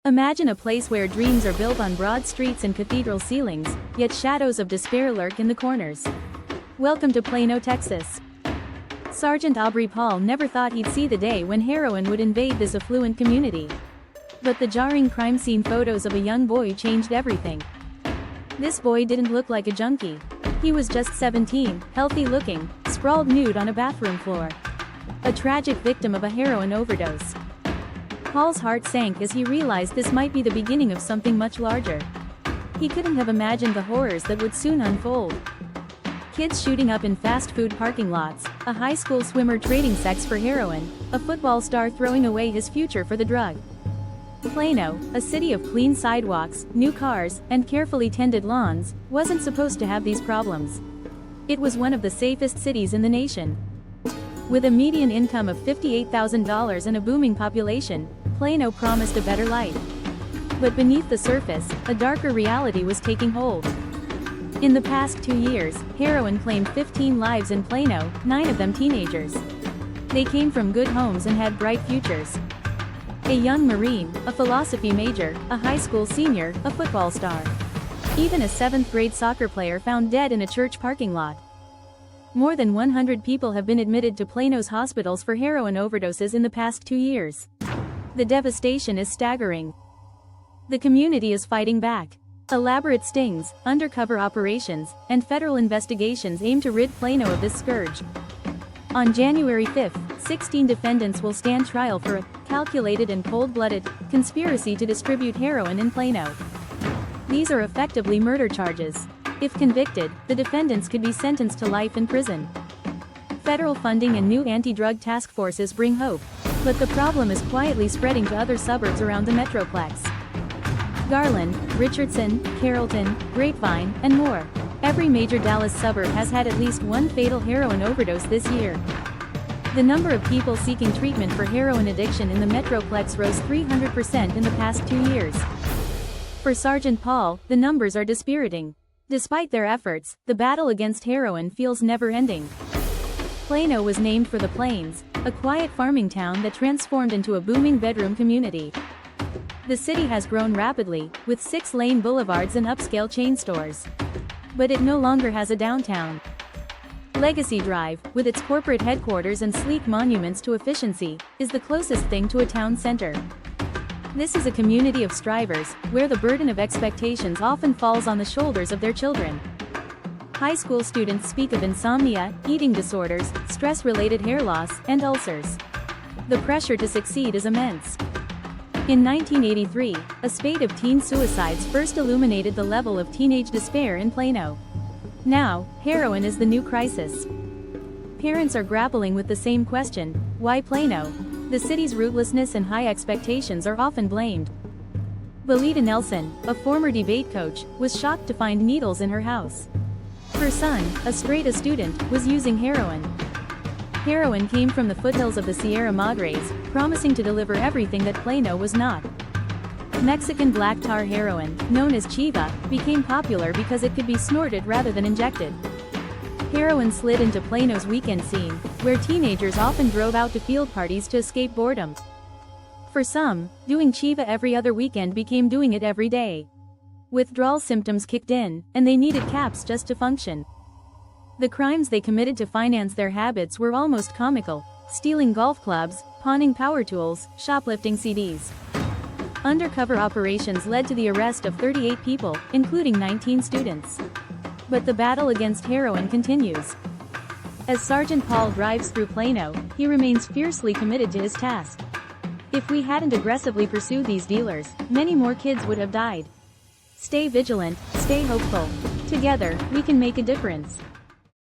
Imagine a place where dreams are built on broad streets and cathedral ceilings, yet shadows of despair lurk in the corners. Welcome to Plano, Texas. Sergeant Aubrey Paul never thought he'd see the day when heroin would invade this affluent community. But the jarring crime scene photos of a young boy changed everything. This boy didn't look like a junkie. He was just 17, healthy-looking, sprawled nude on a bathroom floor. A tragic victim of a heroin overdose. Paul's heart sank as he realized this might be the beginning of something much larger. He couldn't have imagined the horrors that would soon unfold. Kids shooting up in fast food parking lots, a high school swimmer trading sex for heroin, a football star throwing away his future for the drug. Plano, a city of clean sidewalks, new cars, and carefully tended lawns, wasn't supposed to have these problems. It was one of the safest cities in the nation. With a median income of $58,000 and a booming population, Plano promised a better life. But beneath the surface, a darker reality was taking hold. In the past 2 years, heroin claimed 15 lives in Plano, 9 of them teenagers. They came from good homes and had bright futures. A young Marine, a philosophy major, a high school senior, a football star. Even a 7th grade soccer player found dead in a church parking lot. More than 100 people have been admitted to Plano's hospitals for heroin overdoses in the past 2 years. The devastation is staggering. The community is fighting back. Elaborate stings, undercover operations, and federal investigations aim to rid Plano of this scourge. On January 5, 16 defendants will stand trial for a calculated and cold-blooded conspiracy to distribute heroin in Plano. These are effectively murder charges. If convicted, the defendants could be sentenced to life in prison. Federal funding and new anti-drug task forces bring hope, but the problem is quietly spreading to other suburbs around the Metroplex. Garland, Richardson, Carrollton, Grapevine, and more. Every major Dallas suburb has had at least one fatal heroin overdose this year. The number of people seeking treatment for heroin addiction in the Metroplex rose 300% in the past 2 years. For Sergeant Paul, the numbers are dispiriting. Despite their efforts, the battle against heroin feels never-ending. Plano was named for the Plains, a quiet farming town that transformed into a booming bedroom community. The city has grown rapidly, with 6-lane boulevards and upscale chain stores. But it no longer has a downtown. Legacy Drive, with its corporate headquarters and sleek monuments to efficiency, is the closest thing to a town center. This is a community of strivers, where the burden of expectations often falls on the shoulders of their children. High school students speak of insomnia, eating disorders, stress-related hair loss, and ulcers. The pressure to succeed is immense. In 1983, a spate of teen suicides first illuminated the level of teenage despair in Plano. Now, heroin is the new crisis. Parents are grappling with the same question: why Plano? The city's rootlessness and high expectations are often blamed. Belita Nelson, a former debate coach, was shocked to find needles in her house. Her son, a straight-A student, was using heroin. Heroin came from the foothills of the Sierra Madres, promising to deliver everything that Plano was not. Mexican black tar heroin, known as chiva, became popular because it could be snorted rather than injected. Heroin slid into Plano's weekend scene, where teenagers often drove out to field parties to escape boredom. For some, doing chiva every other weekend became doing it every day. Withdrawal symptoms kicked in, and they needed caps just to function. The crimes they committed to finance their habits were almost comical: stealing golf clubs, pawning power tools, shoplifting CDs. Undercover operations led to the arrest of 38 people, including 19 students. But the battle against heroin continues. As Sergeant Paul drives through Plano, he remains fiercely committed to his task. If we hadn't aggressively pursued these dealers, many more kids would have died. Stay vigilant, stay hopeful. Together, we can make a difference.